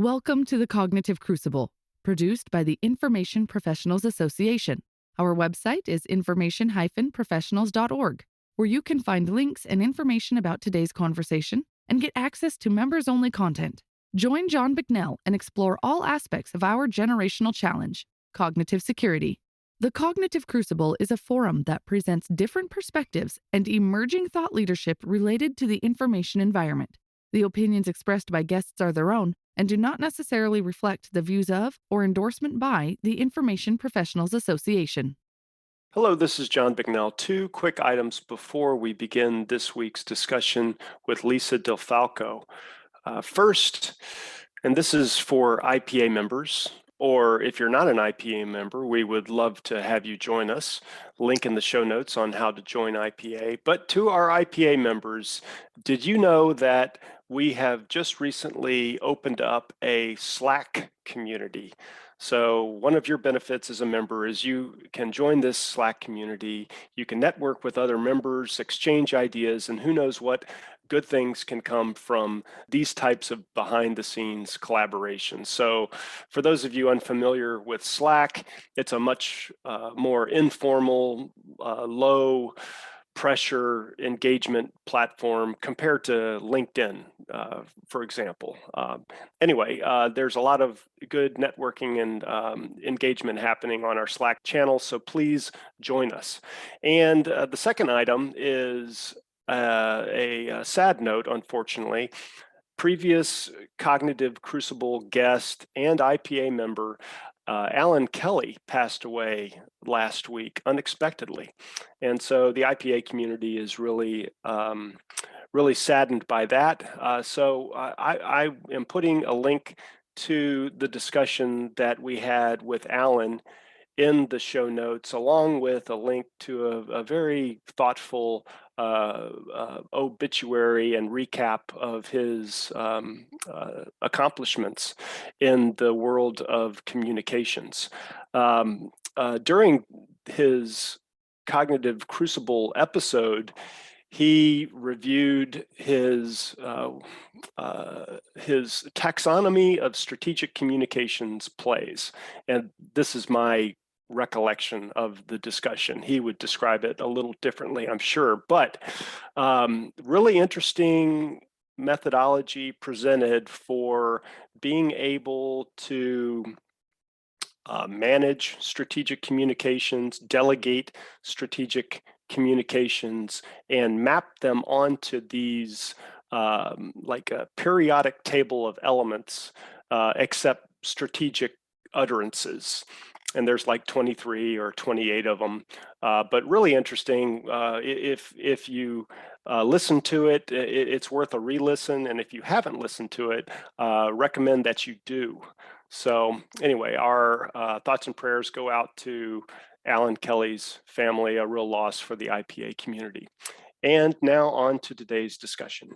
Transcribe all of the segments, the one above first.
Welcome to the Cognitive Crucible, produced by the Information Professionals Association. Our website is information-professionals.org, where you can find links and information about today's conversation and get access to members-only content. Join John Bicknell and explore all aspects of our generational challenge, cognitive security. The Cognitive Crucible is a forum that presents different perspectives and emerging thought leadership related to the information environment. The opinions expressed by guests are their own and do not necessarily reflect the views of or endorsement by the Information Professionals Association. Hello, this is John Bicknell. Two quick items before we begin this week's discussion with Lisa DeFalco. First, and this is for IPA members, or if you're not an IPA member, we would love to have you join us. Link in the show notes on how to join IPA. But to our IPA members, did you know that we have just recently opened up a Slack community? So one of your benefits as a member is you can join this Slack community. You can network with other members, exchange ideas, and who knows what good things can come from these types of behind the scenes collaborations. So for those of you unfamiliar with Slack, it's a much more informal, low pressure engagement platform compared to LinkedIn, for example. Anyway, there's a lot of good networking and engagement happening on our Slack channel, so please join us. And the second item is a sad note, unfortunately. Previous Cognitive Crucible guest and IPA member Alan Kelly passed away last week unexpectedly, and so the IPA community is really saddened by that. So I am putting a link to the discussion that we had with Alan in the show notes, along with a link to a very thoughtful obituary and recap of his accomplishments in the world of communications. During his Cognitive Crucible episode, he reviewed his taxonomy of strategic communications plays, and this is my recollection of the discussion. He would describe it a little differently, I'm sure, but really interesting methodology presented for being able to manage strategic communications, delegate strategic communications, and map them onto these like a periodic table of elements, except strategic utterances. And there's like 23 or 28 of them, but really interesting. If you listen to it, it's worth a re-listen. And if you haven't listened to it, recommend that you do. So anyway, our thoughts and prayers go out to Alan Kelly's family, a real loss for the IPA community. And now on to today's discussion.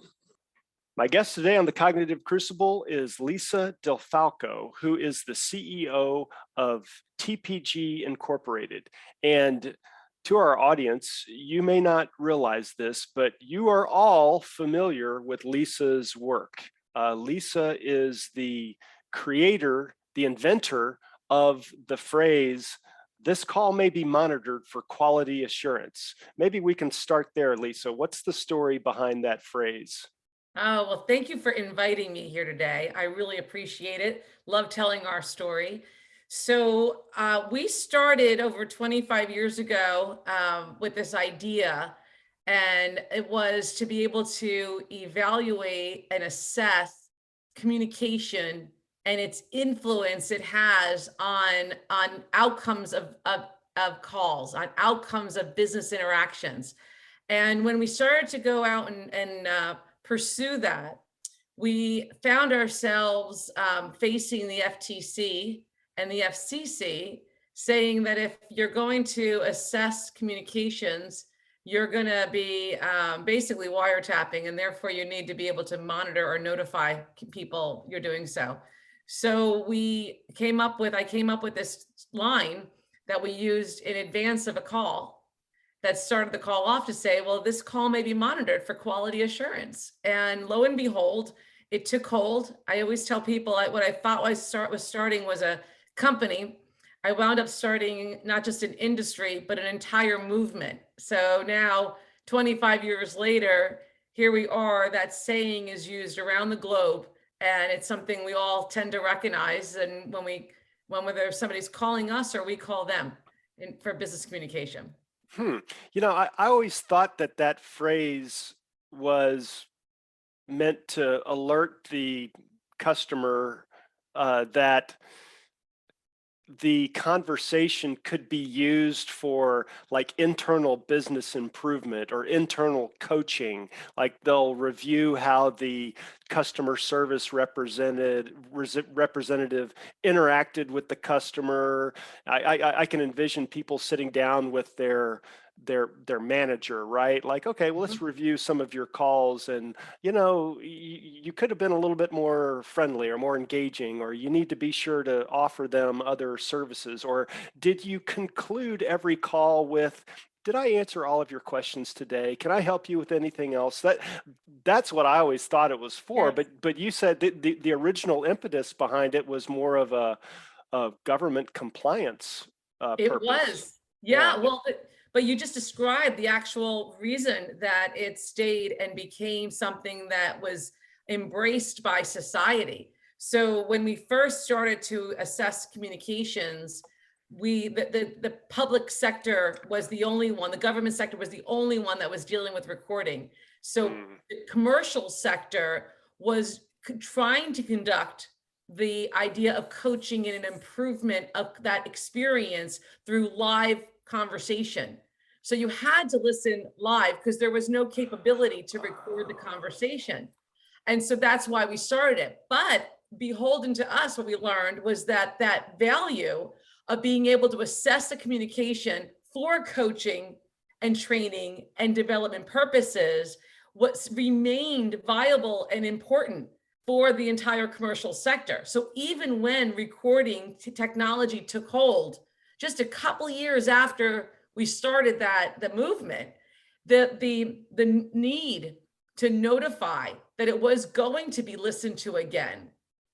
My guest today on the Cognitive Crucible is Lisa DeFalco, who is the CEO of TPG Incorporated. And to our audience, you may not realize this, but you are all familiar with Lisa's work. Lisa is the creator, the inventor of the phrase, "This call may be monitored for quality assurance." Maybe we can start there, Lisa. What's the story behind that phrase? Oh, well, thank you for inviting me here today. I really appreciate it. Love telling our story. So we started over 25 years ago with this idea, and it was to be able to evaluate and assess communication and its influence it has on outcomes of calls, on outcomes of business interactions. And when we started to go out and pursue that, we found ourselves facing the FTC and the FCC saying that if you're going to assess communications, you're going to be basically wiretapping, and therefore you need to be able to monitor or notify people you're doing so. So I came up with this line that we used in advance of a call that started the call off to say, well, this call may be monitored for quality assurance. And lo and behold, It took hold. I always tell people what I thought was starting was a company. I wound up starting not just an industry, but an entire movement. So now, 25 years later, here we are. That saying is used around the globe, and it's something we all tend to recognize. And whether somebody's calling us or we call them for business communication. I always thought that phrase was meant to alert the customer that the conversation could be used for like internal business improvement or internal coaching. Like they'll review how the customer service representative interacted with the customer. I can envision people sitting down with their manager, right? Like, okay, well, let's review some of your calls, and you could have been a little bit more friendly or more engaging, or you need to be sure to offer them other services. Or did you conclude every call with, did I answer all of your questions today? Can I help you with anything else? That's what I always thought it was for. Yes. But you said the original impetus behind it was more of a government compliance It purpose. was. Yeah. Well, but you just described the actual reason that it stayed and became something that was embraced by society. So when we first started to assess communications, the public sector was the only one, the government sector was the only one that was dealing with recording. So the commercial sector was trying to conduct the idea of coaching and an improvement of that experience through live conversation. So you had to listen live because there was no capability to record the conversation. And so that's why we started it. But beholden to us, what we learned was that value of being able to assess the communication for coaching and training and development purposes, what remained viable and important for the entire commercial sector. So even when recording technology took hold, just a couple years after we started the movement, the need to notify that it was going to be listened to again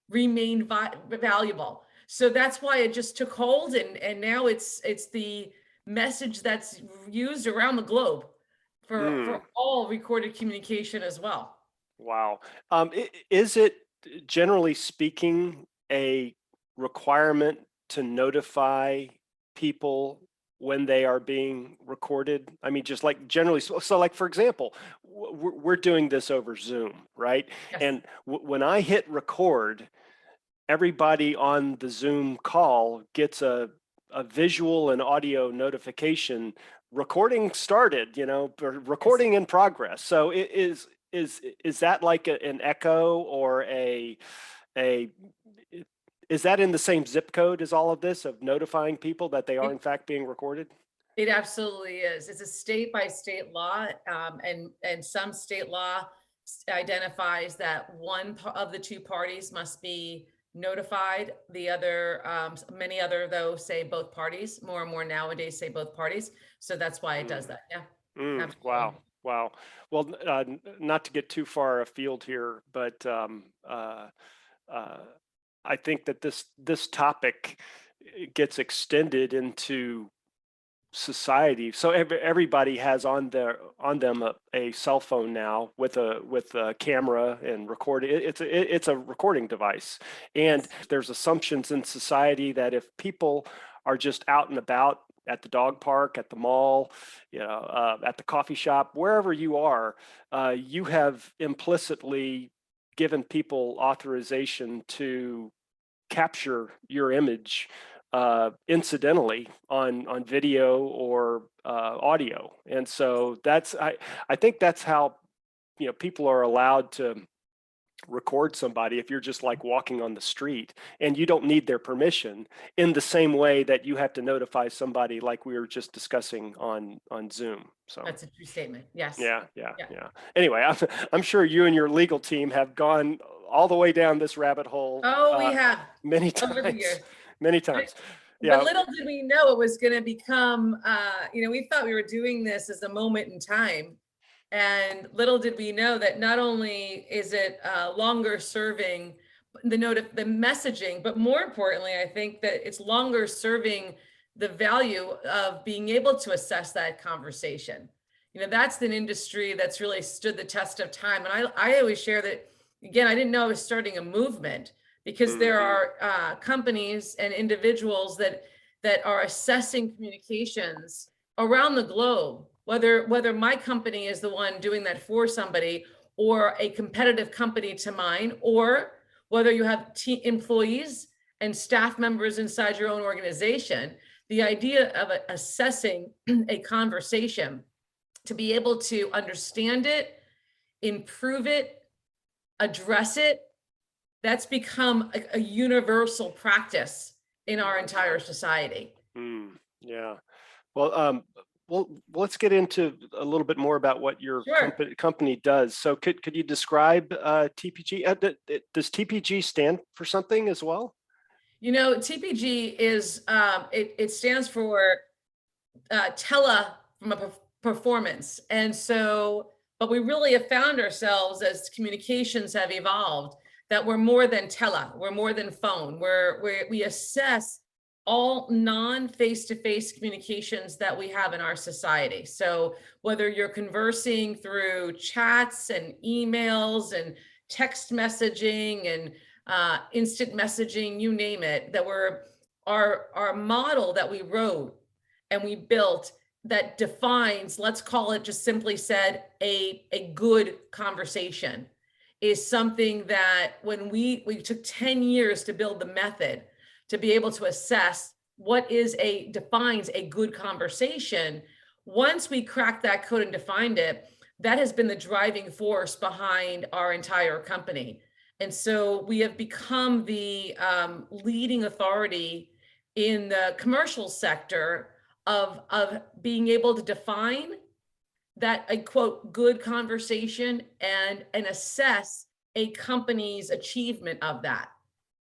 remained valuable. So that's why it just took hold, and now it's the message that's used around the globe for all recorded communication as well. Wow. Is it, generally speaking, a requirement to notify people when they are being recorded? I mean, just like generally, so like, for example, we're doing this over Zoom, right? Yes. And when I hit record, everybody on the Zoom call gets a visual and audio notification. Recording started, or recording in progress. So is that like an echo or is that in the same zip code as all of this, of notifying people that they are in fact being recorded? It absolutely is. It's a state by state law, and some state law identifies that one of the two parties must be notified. The other, many other though say both parties. More and more nowadays say both parties. So that's why it does that. Yeah. Wow. Wow. Well, not to get too far afield here, but I think that this topic gets extended into society. So everybody has on them a cell phone now with a camera and record. It's a recording device, and there's assumptions in society that if people are just out and about at the dog park, at the mall, at the coffee shop, wherever you are, you have implicitly given people authorization to capture your image incidentally on video or audio. And so I think that's how people are allowed to record somebody if you're just like walking on the street and you don't need their permission, in the same way that you have to notify somebody like we were just discussing on Zoom. So that's a true statement. Yes. Yeah. Anyway, I'm sure you and your legal team have gone all the way down this rabbit hole. Oh, we have many times. over the years. Many times. But little did we know it was going to become, we thought we were doing this as a moment in time. And little did we know that not only is it longer serving the messaging, but more importantly, I think that it's longer serving the value of being able to assess that conversation. That's an industry that's really stood the test of time. And I always share that, again, I didn't know I was starting a movement, because there are companies and individuals that are assessing communications around the globe, whether my company is the one doing that for somebody, or a competitive company to mine, or whether you have employees and staff members inside your own organization. The idea of assessing a conversation, to be able to understand it, improve it, address it, that's become a universal practice in our entire society. Yeah. Well, let's get into a little bit more about what your company does. So could you describe TPG? Does TPG stand for something as well? TPG is, it stands for performance. And so, but we really have found ourselves, as communications have evolved, that we're more than we're more than phone. We assess all non-face-to-face communications that we have in our society. So whether you're conversing through chats and emails and text messaging and instant messaging, you name it, that our model that we wrote and we built that defines, let's call it just simply said, a good conversation, is something that when we took 10 years to build the method to be able to assess what defines a good conversation. Once we cracked that code and defined it, that has been the driving force behind our entire company. And so we have become the leading authority in the commercial sector of being able to define that a quote good conversation and assess a company's achievement of that.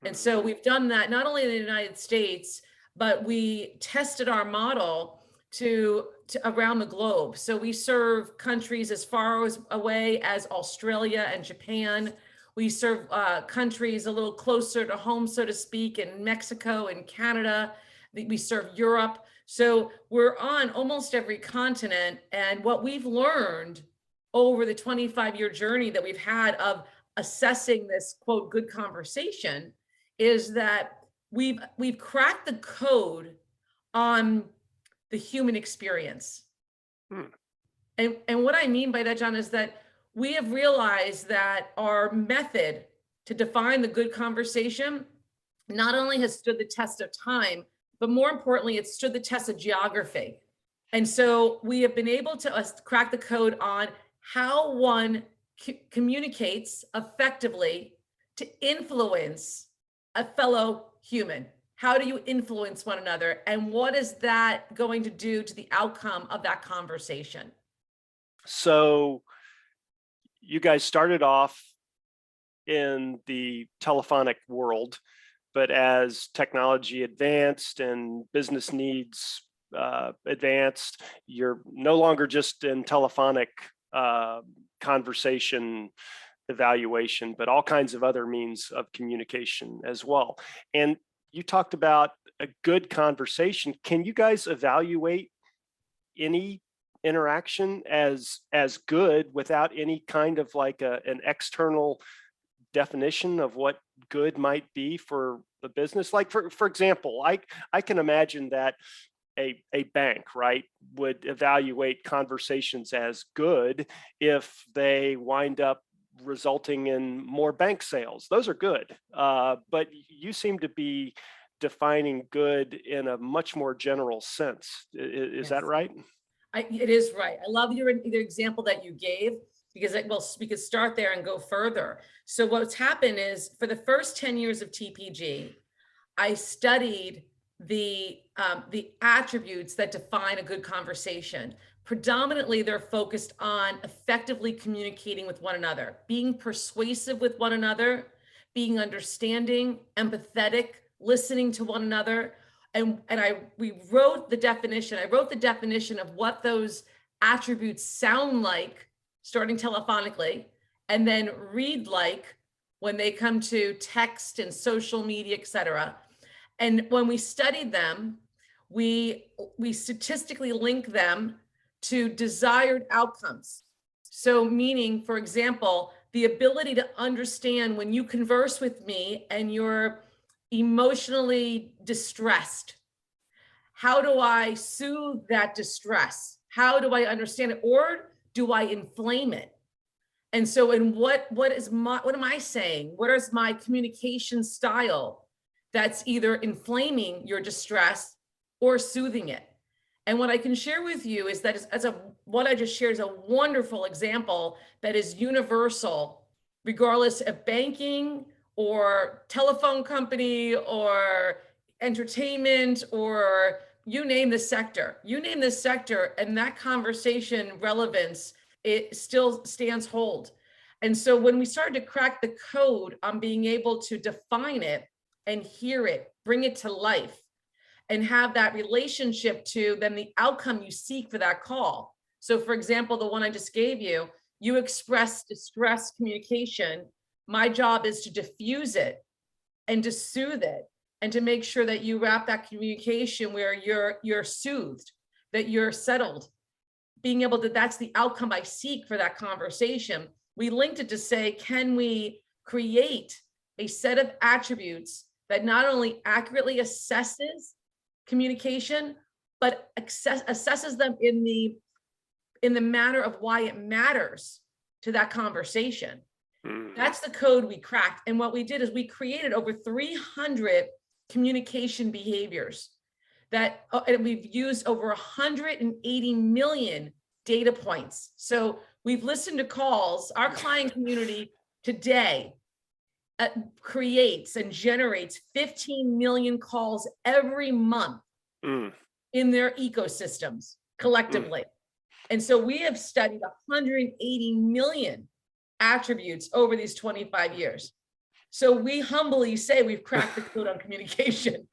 And so we've done that not only in the United States, but we tested our model to around the globe. So we serve countries as far away as Australia and Japan. We serve countries a little closer to home, so to speak, in Mexico and Canada. We serve Europe. So we're on almost every continent. And what we've learned over the 25-year journey that we've had of assessing this quote good conversation is that we've cracked the code on the human experience. And what I mean by that, John, is that we have realized that our method to define the good conversation not only has stood the test of time, but more importantly, it's stood the test of geography. And so we have been able to crack the code on how one communicates effectively to influence a fellow human. How do you influence one another? And what is that going to do to the outcome of that conversation? So you guys started off in the telephonic world, but as technology advanced and business needs advanced, you're no longer just in telephonic conversation evaluation, but all kinds of other means of communication as well. And you talked about a good conversation. Can you guys evaluate any interaction as good without any kind of like an external definition of what good might be for the business? Like for example, I can imagine that a bank, right, would evaluate conversations as good if they wind up resulting in more bank sales. Those are good. But you seem to be defining good in a much more general sense. Is that right? It is right. I love the example that you gave, because we could start there and go further. So what's happened is, for the first 10 years of TPG, I studied the attributes that define a good conversation. Predominantly, they're focused on effectively communicating with one another, being persuasive with one another, being understanding, empathetic, listening to one another. And we wrote the definition. I wrote the definition of what those attributes sound like starting telephonically, and then read like when they come to text and social media, et cetera. And when we studied them, we statistically link them to desired outcomes. So meaning, for example, the ability to understand when you converse with me and you're emotionally distressed, how do I soothe that distress? How do I understand it? Or do I inflame it? And so what am I saying? What is my communication style that's either inflaming your distress or soothing it? And what I can share with you is that what I just shared is a wonderful example that is universal, regardless of banking or telephone company or entertainment, or you name the sector. You name the sector, and that conversation relevance, it still stands hold. And so when we started to crack the code on being able to define it and hear it, bring it to life, and have that relationship to then the outcome you seek for that call. So for example, the one I just gave you, you express distress communication. My job is to diffuse it and to soothe it and to make sure that you wrap that communication where you're soothed, that you're settled, being able to, that's the outcome I seek for that conversation. We linked it to say, can we create a set of attributes that not only accurately assesses communication, but assesses them in the manner of why it matters to that conversation. That's the code we cracked. And what we did is we created over 300 communication behaviors that we've used over 180 million data points. So we've listened to calls. Our client community today creates and generates 15 million calls every month in their ecosystems collectively. And so we have studied 180 million attributes over these 25 years. So we humbly say we've cracked the code on communication.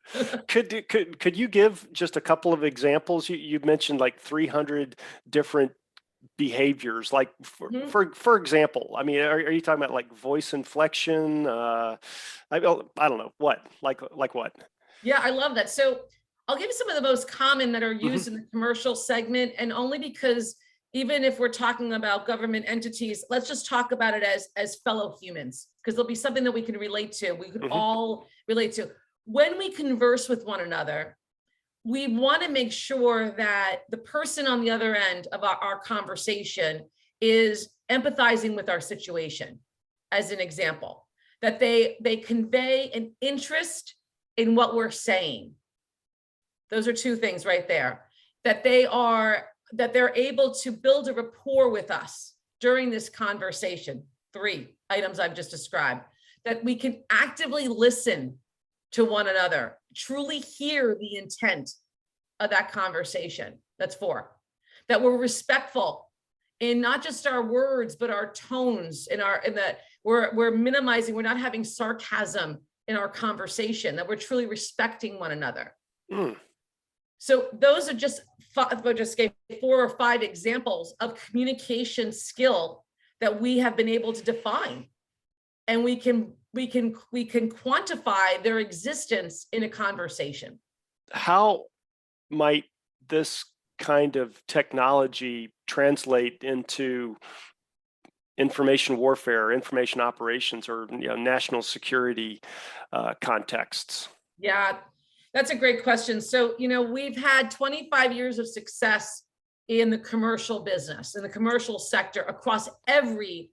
Could you give just a couple of examples? You mentioned like 300 different behaviors, like for example, I mean, are you talking about like voice inflection? I don't know, what, like what? Yeah, I love that. So I'll give you some of the most common that are used in the commercial segment, and only because even if we're talking about government entities, let's just talk about it as fellow humans, because there'll be something that we can relate to. We can all relate to. When we converse with one another, we want to make sure that the person on the other end of our conversation is empathizing with our situation, as an example, that they convey an interest in what we're saying. Those are two things right there, that they're able to build a rapport with us during this conversation. 3 items I've just described, that we can actively listen to one another, truly hear the intent of that conversation. That's 4. That we're respectful in not just our words, but our tones, we're minimizing, we're not having sarcasm in our conversation, that we're truly respecting one another. So those are just I just gave 4 or 5 examples of communication skill that we have been able to define, and we can quantify their existence in a conversation. How might this kind of technology translate into information warfare, information operations, or national security contexts? Yeah, that's a great question. So, we've had 25 years of success in the commercial business, in the commercial sector, across every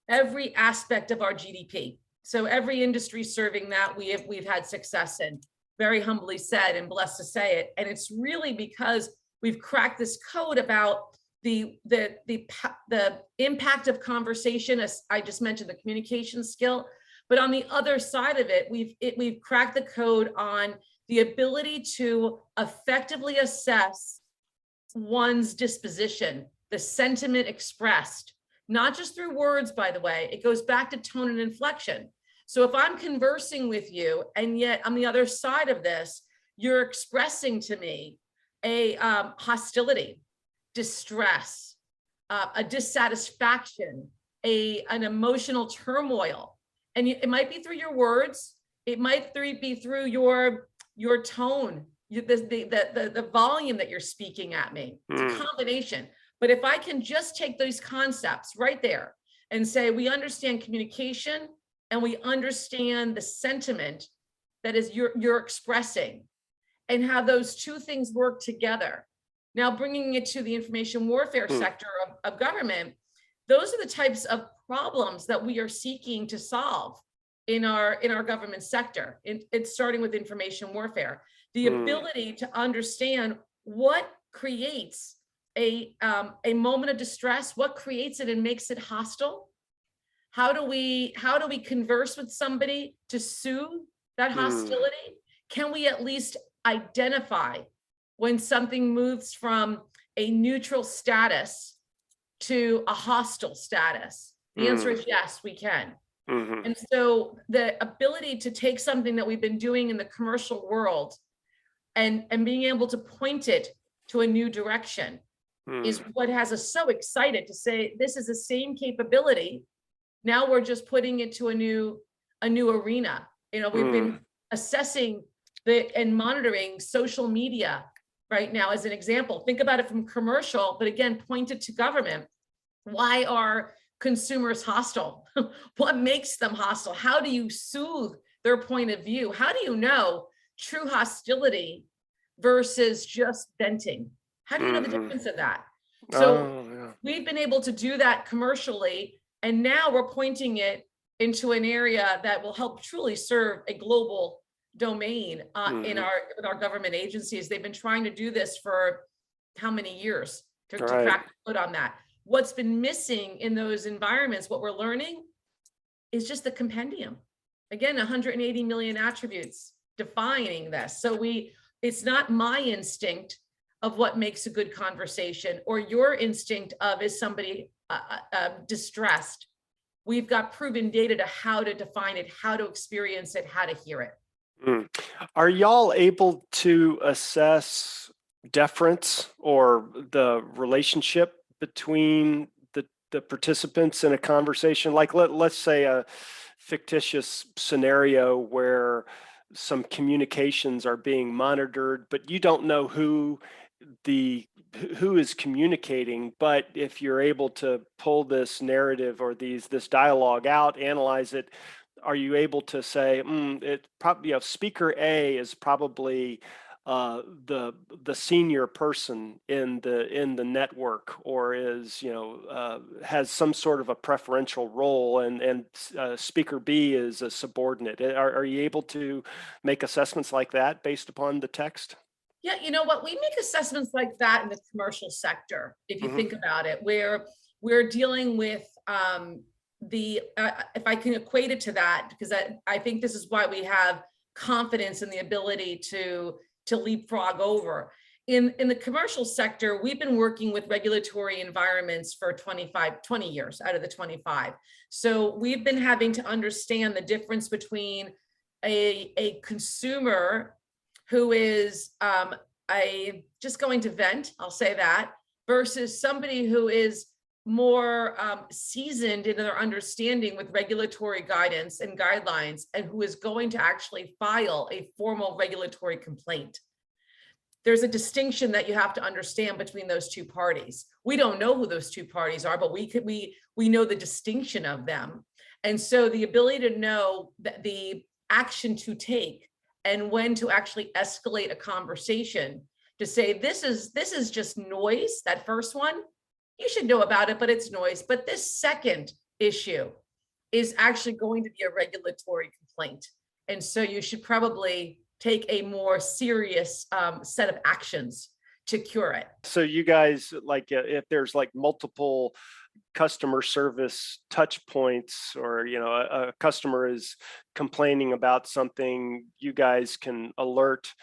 aspect of our GDP. So every industry serving that we've had success in, very humbly said and blessed to say it. And it's really because we've cracked this code about the impact of conversation, as I just mentioned, the communication skill. But on the other side of it, we've cracked the code on the ability to effectively assess one's disposition, the sentiment expressed, not just through words, by the way. It goes back to tone and inflection. So if I'm conversing with you, and yet on the other side of this, you're expressing to me a hostility, distress, a dissatisfaction, an emotional turmoil. And it might be through your words, it might be through your tone, the volume that you're speaking at me. It's a combination. But if I can just take those concepts right there and say, we understand communication and we understand the sentiment that is you're expressing, and how those two things work together. Now, bringing it to the information warfare sector of government, those are the types of problems that we are seeking to solve in our government sector. It's starting with information warfare. The ability to understand what creates a moment of distress, what creates it and makes it hostile. How do we converse with somebody to soothe that hostility? Can we at least identify when something moves from a neutral status to a hostile status? The answer is yes, we can. And so the ability to take something that we've been doing in the commercial world and being able to point it to a new direction is what has us so excited to say, this is the same capability. Now we're just putting it to a new arena. We've been assessing and monitoring social media right now as an example. Think about it from commercial, but again, point it to government. Why are consumers hostile? What makes them hostile? How do you soothe their point of view? How do you know true hostility versus just venting? How do you know the difference of that? So we've been able to do that commercially, and now we're pointing it into an area that will help truly serve a global domain in our government agencies. They've been trying to do this for how many years to crack the code on that. What's been missing in those environments, what we're learning, is just the compendium. Again, 180 million attributes defining this. So it's not my instinct of what makes a good conversation or your instinct of, is somebody distressed? We've got proven data to how to define it, how to experience it, how to hear it. Are y'all able to assess deference or the relationship between the participants in a conversation? Like let's say a fictitious scenario where some communications are being monitored, but you don't know who is communicating. But if you're able to pull this narrative or this dialogue out, analyze it, are you able to say it probably speaker A is probably the senior person in the network, or is has some sort of a preferential role, and speaker B is a subordinate? Are you able to make assessments like that based upon the text? Yeah, you know what? We make assessments like that in the commercial sector, if you think about it, where we're dealing with if I can equate it to that, because I think this is why we have confidence in the ability to leapfrog over. In the commercial sector, we've been working with regulatory environments for 20 years out of the 25. So we've been having to understand the difference between a consumer who is just going to vent, I'll say that, versus somebody who is more seasoned in their understanding with regulatory guidance and guidelines, and who is going to actually file a formal regulatory complaint. There's a distinction that you have to understand between those two parties. We don't know who those two parties are, but we know the distinction of them. And so the ability to know that the action to take and when to actually escalate a conversation to say, this is just noise, that first one, you should know about it, but it's noise. But this second issue is actually going to be a regulatory complaint. And so you should probably take a more serious set of actions to cure it. So you guys, if there's multiple customer service touch points, or a customer is complaining about something, you guys can alert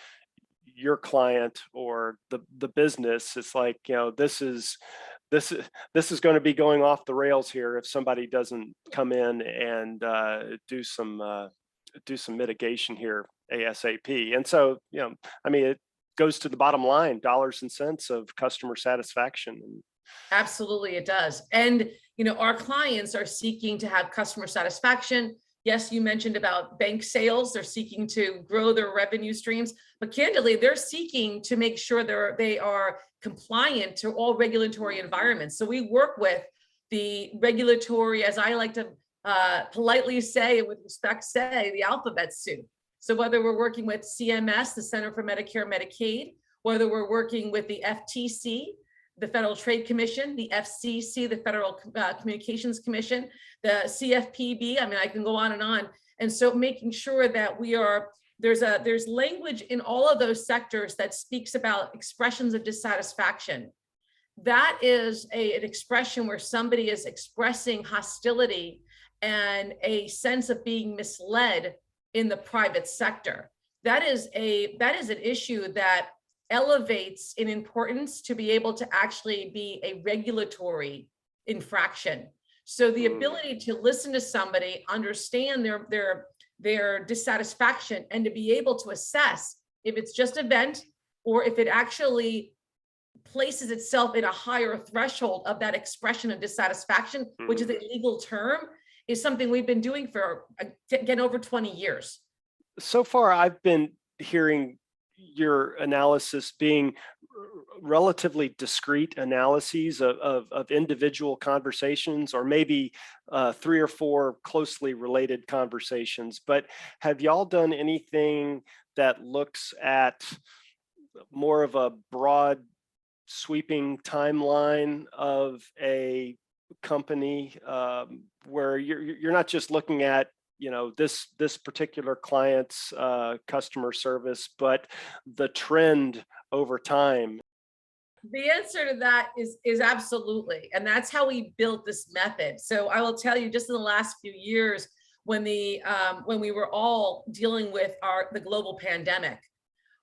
your client or the business. It's this is going to be going off the rails here if somebody doesn't come in and do some mitigation here ASAP. And so it goes to the bottom line, dollars and cents of customer satisfaction. Absolutely, it does. And, our clients are seeking to have customer satisfaction. Yes, you mentioned about bank sales. They're seeking to grow their revenue streams, but candidly, they're seeking to make sure they are compliant to all regulatory environments. So we work with the regulatory, as I like to politely say, and with respect say, the alphabet soup. So whether we're working with CMS, the Center for Medicare and Medicaid, whether we're working with the FTC, the Federal Trade Commission, the FCC, the Federal Communications Commission, the CFPB, I can go on and on. And so making sure that there's language in all of those sectors that speaks about expressions of dissatisfaction. That is an expression where somebody is expressing hostility and a sense of being misled in the private sector. That is an issue that elevates in importance to be able to actually be a regulatory infraction. So the ability to listen to somebody, understand their dissatisfaction, and to be able to assess if it's just a vent or if it actually places itself in a higher threshold of that expression of dissatisfaction, which is a legal term, is something we've been doing for, again, over 20 years. So far, I've been hearing your analysis being relatively discrete analyses of individual conversations, or maybe 3 or 4 closely related conversations. But have y'all done anything that looks at more of a broad, sweeping timeline of a company, where you're not just looking at this particular client's customer service, but the trend over time? The answer to that is absolutely, and that's how we built this method. So I will tell you, just in the last few years, when we were all dealing with the global pandemic,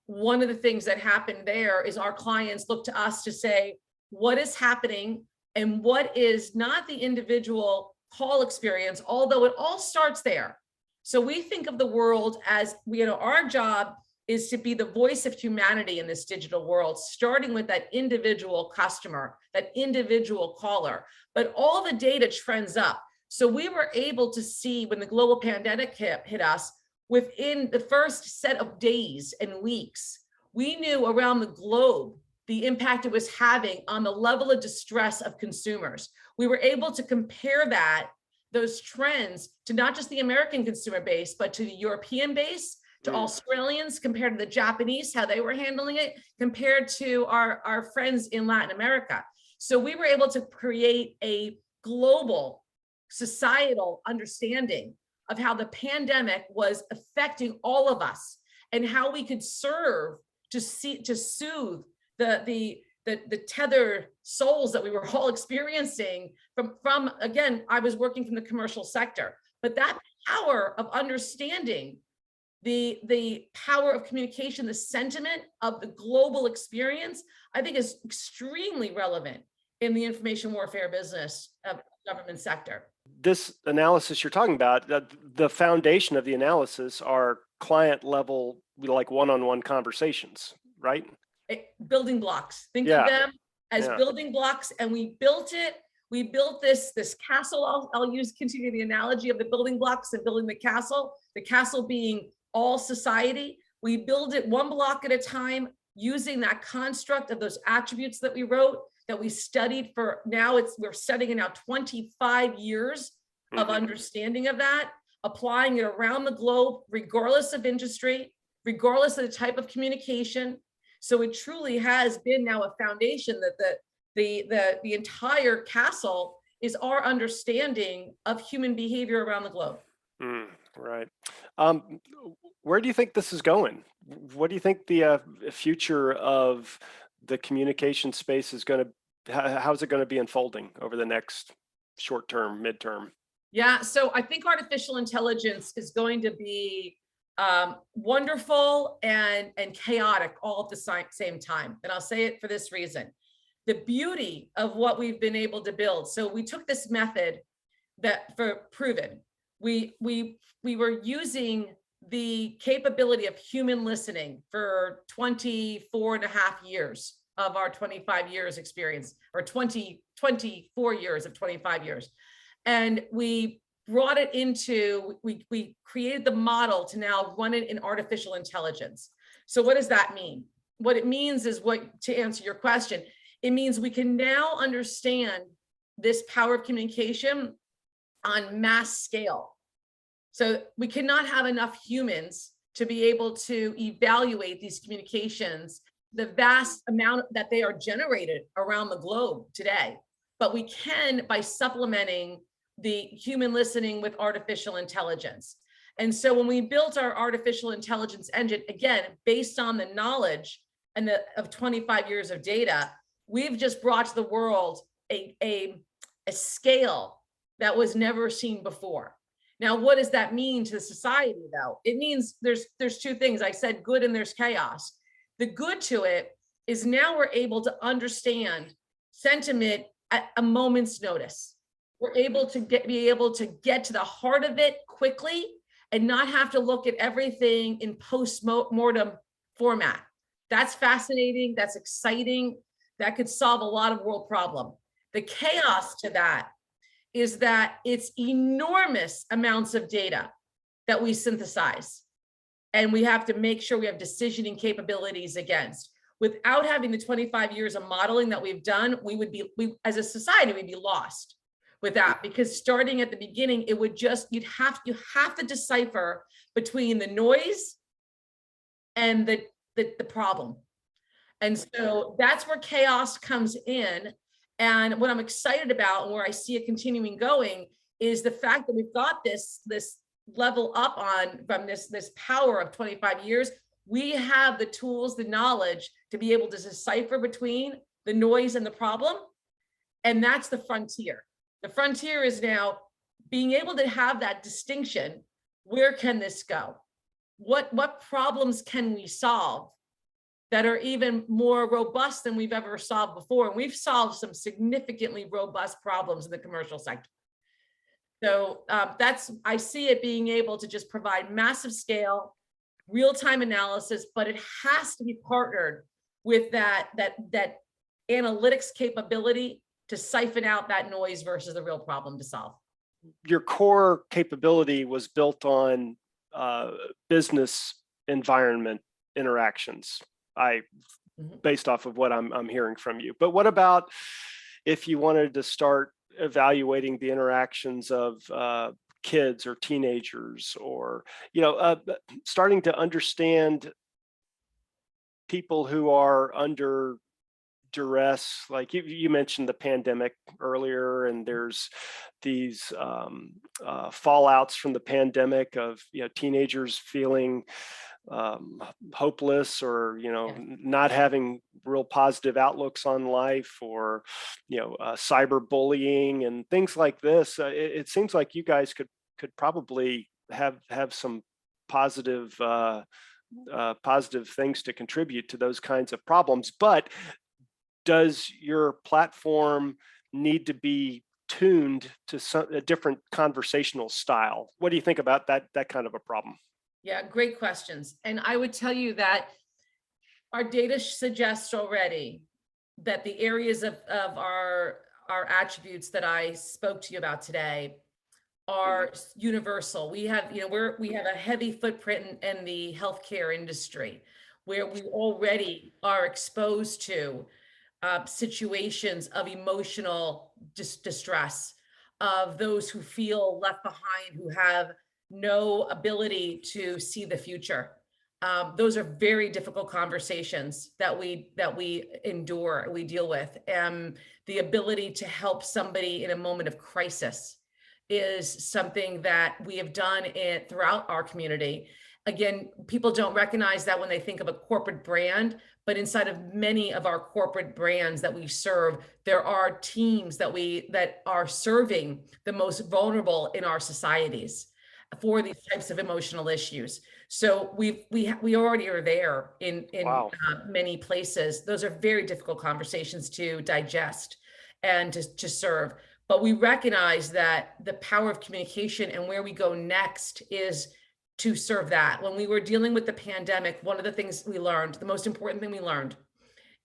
one of the things that happened there is our clients looked to us to say, what is happening and what is not the individual call experience, although it all starts there. So we think of the world as, our job is to be the voice of humanity in this digital world, starting with that individual customer, that individual caller, but all the data trends up. So we were able to see, when the global pandemic hit us, within the first set of days and weeks, we knew around the globe the impact it was having on the level of distress of consumers. We were able to compare those trends to not just the American consumer base, but to the European base, to Australians, compared to the Japanese, how they were handling it, compared to our friends in Latin America. So we were able to create a global societal understanding of how the pandemic was affecting all of us, and how we could serve to soothe the tethered souls that we were all experiencing from again, I was working from the commercial sector, but that power of understanding the power of communication, the sentiment of the global experience, I think is extremely relevant in the information warfare business of the government sector. This analysis you're talking about, the foundation of the analysis are client level, like one-on-one conversations, right? Building blocks. Think of them as building blocks, and we built it. We built this castle. I'll continue the analogy of the building blocks and building the castle. The castle being all society. We build it one block at a time, using that construct of those attributes that we wrote, that we studied for we're studying it now 25 years of understanding of that, applying it around the globe, regardless of industry, regardless of the type of communication. So it truly has been now a foundation that the entire castle is our understanding of human behavior around the globe. Right. Where do you think this is going? What do you think the future of the communication space is going to, how's it going to be unfolding over the next short term, midterm? Yeah, so I think artificial intelligence is going to be wonderful and chaotic all at the same time. And I'll say it for this reason. The beauty of what we've been able to build. So we took this method for proven. We were using the capability of human listening for 24 and a half years. of our 25 years experience, or 24 years of 25 years. And we brought it into, we created the model to now run it in artificial intelligence. So what does that mean? What it means is, to answer your question, it means we can now understand this power of communication on mass scale. So we cannot have enough humans to be able to evaluate these communications, the vast amount that they are generated around the globe today. But we can by supplementing the human listening with artificial intelligence. And so when we built our artificial intelligence engine, again, based on the knowledge and of 25 years of data, we've just brought to the world a scale that was never seen before. Now, what does that mean to society, though? It means there's two things. I said good and there's chaos. The good to it is now we're able to understand sentiment at a moment's notice. We're able to be able to get to the heart of it quickly and not have to look at everything in post-mortem format. That's fascinating. That's exciting. That could solve a lot of world problem. The chaos to that is that it's enormous amounts of data that we synthesize. And we have to make sure we have decisioning capabilities against. Without having the 25 years of modeling that we've done, we as a society, we'd be lost with that, because starting at the beginning, it would just, you have to decipher between the noise and the problem. And so that's where chaos comes in. And what I'm excited about, and where I see it continuing going, is the fact that we've got this level up from this power of 25 years. We have the tools, the knowledge to be able to decipher between the noise and the problem. And that's the frontier. The frontier is now being able to have that distinction. Where can this go? What problems can we solve that are even more robust than we've ever solved before? And we've solved some significantly robust problems in the commercial sector. So I see it being able to just provide massive scale, real-time analysis, but it has to be partnered with that analytics capability to siphon out that noise versus the real problem to solve. Your core capability was built on business environment interactions, based off of what I'm hearing from you. But what about if you wanted to start evaluating the interactions of kids or teenagers, or starting to understand people who are under duress? Like you mentioned the pandemic earlier, and there's these fallouts from the pandemic of teenagers feeling hopeless, or not having real positive outlooks on life, or cyberbullying and things like this. It seems like you guys could probably have some positive things to contribute to those kinds of problems. But does your platform need to be tuned to a different conversational style? What do you think about that kind of a problem? Yeah, great questions. And I would tell you that our data suggests already that the areas of our attributes that I spoke to you about today are universal. We have a heavy footprint in the healthcare industry, where we already are exposed to situations of emotional distress, of those who feel left behind, who have no ability to see the future. Those are very difficult conversations that we endure, we deal with. And the ability to help somebody in a moment of crisis is something that we have done throughout our community. Again, people don't recognize that when they think of a corporate brand, but inside of many of our corporate brands that we serve, there are teams that are serving the most vulnerable in our societies for these types of emotional issues. So we already are there in wow. Many places. Those are very difficult conversations to digest and to serve. But we recognize that the power of communication and where we go next is to serve that. When we were dealing with the pandemic, one of the things we learned, the most important thing we learned,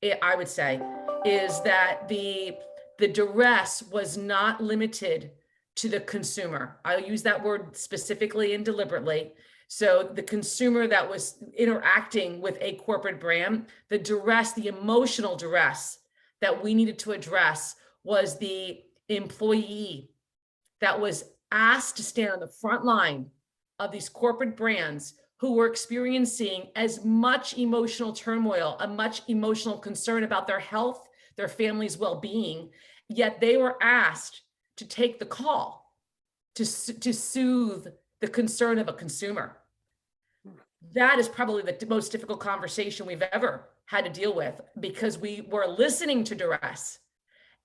I would say, is that the duress was not limited to the consumer. I'll use that word specifically and deliberately. So the consumer that was interacting with a corporate brand, the duress, the emotional duress that we needed to address was the employee that was asked to stand on the front line of these corporate brands who were experiencing as much emotional turmoil, a much emotional concern about their health, their family's well-being, yet they were asked to take the call to soothe the concern of a consumer. That is probably the most difficult conversation we've ever had to deal with, because we were listening to duress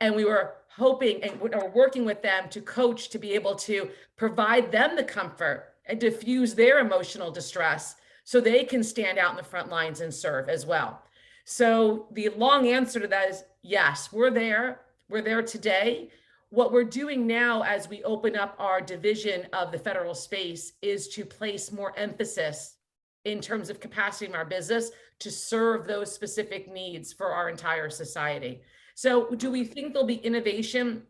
and we were hoping and are working with them to coach, to be able to provide them the comfort and diffuse their emotional distress so they can stand out in the front lines and serve as well. So the long answer to that is yes, we're there. We're there today. What we're doing now as we open up our division of the federal space is to place more emphasis in terms of capacity in our business to serve those specific needs for our entire society. So do we think there'll be innovation?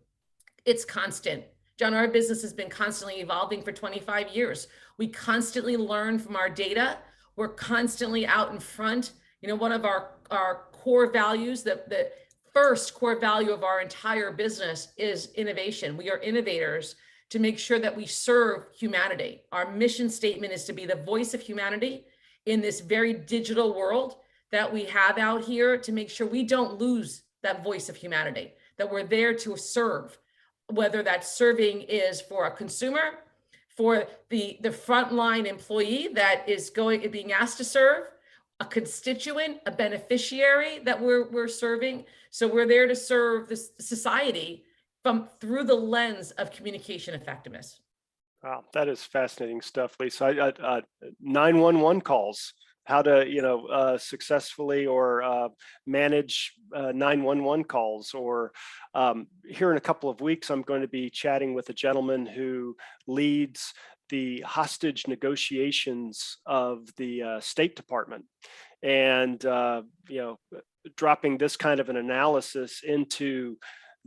It's constant. John, our business has been constantly evolving for 25 years. We constantly learn from our data. We're constantly out in front. You know, one of our core values, the first core value of our entire business is innovation. We are innovators to make sure that we serve humanity. Our mission statement is to be the voice of humanity in this very digital world that we have out here, to make sure we don't lose that voice of humanity, that we're there to serve, whether that serving is for a consumer, for the frontline employee that is being asked to serve, a constituent, a beneficiary that we're serving. So we're there to serve the society through the lens of communication effectiveness. Wow, that is fascinating stuff, Lisa. 911 calls, how to successfully or manage 911 calls. Or here in a couple of weeks, I'm going to be chatting with a gentleman who leads the hostage negotiations of the State Department, and dropping this kind of an analysis into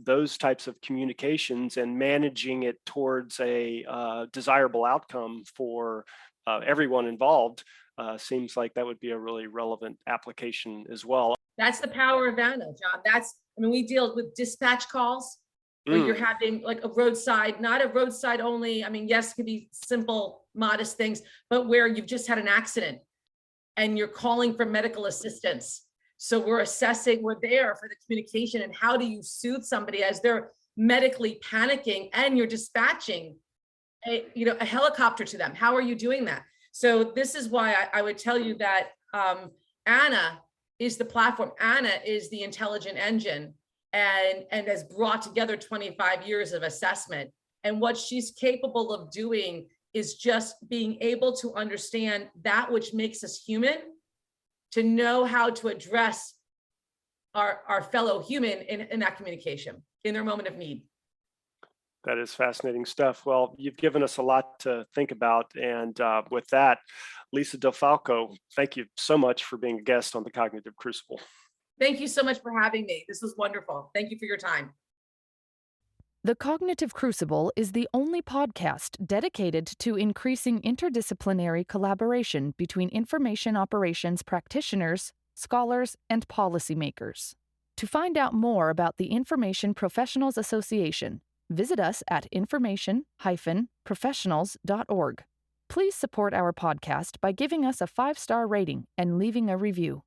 those types of communications and managing it towards a desirable outcome for everyone involved seems like that would be a really relevant application as well. That's the power of Anna, John. We deal with dispatch calls where you're having like a roadside, not a roadside only. Yes, it could be simple, modest things, but where you've just had an accident and you're calling for medical assistance. So we're there for the communication, and how do you soothe somebody as they're medically panicking, and you're dispatching a helicopter to them. How are you doing that? So this is why I would tell you that Anna is the platform. Anna is the intelligent engine, and has brought together 25 years of assessment. And what she's capable of doing is just being able to understand that which makes us human, to know how to address our fellow human in that communication, in their moment of need. That is fascinating stuff. Well, you've given us a lot to think about. And with that, Lisa DeFalco, thank you so much for being a guest on the Cognitive Crucible. Thank you so much for having me. This was wonderful. Thank you for your time. The Cognitive Crucible is the only podcast dedicated to increasing interdisciplinary collaboration between information operations practitioners, scholars, and policymakers. To find out more about the Information Professionals Association, visit us at information-professionals.org. Please support our podcast by giving us a 5-star rating and leaving a review.